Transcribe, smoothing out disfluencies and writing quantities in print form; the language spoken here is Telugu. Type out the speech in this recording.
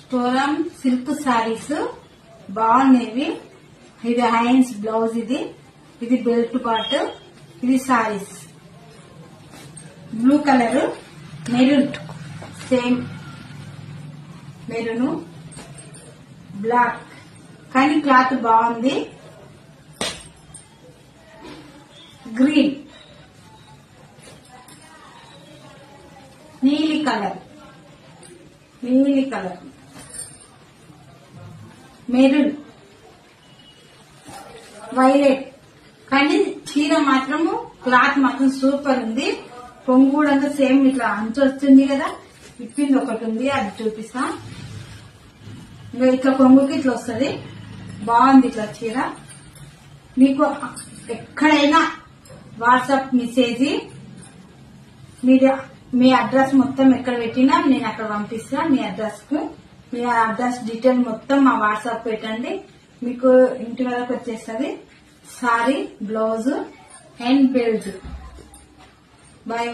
స్టోరం సిల్క్ సారీస్ బాగున్నాయి. ఇది హ్యాండ్స్ బ్లౌజ్, ఇది బెల్ట్ పార్ట్, ఇది saris. Blue colour, maroon, same maroon, black, కానీ క్లాత్ బాగుంది. గ్రీన్, నీలి కలర్, మెరూన్, వైలెట్. కానీ చీర మాత్రము క్లాత్ మాత్రం సూపర్ ఉంది. కొంగు కూడా సేమ్ ఇట్లా అంచు వస్తుంది కదా, ఇప్పింది ఒకటి ఉంది, అది చూపిస్తా. ఇంకా ఇట్లా కొంగుకి ఇట్లా వస్తుంది, బాగుంది ఇట్లా చీర. మీకు ఎక్కడైనా వాట్సాప్ మెసేజ్, మీరు మీ అడ్రస్ మొత్తం ఎక్కడ పెట్టినా నేను అక్కడ పంపిస్తా. మీ అడ్రస్ కు మీ అడ్రస్ డీటెయిల్ మొత్తం మా వాట్సాప్ పెట్టండి, మీకు ఇంటి వరకు వచ్చేస్తుంది. Sari, blouse and belt. Bye.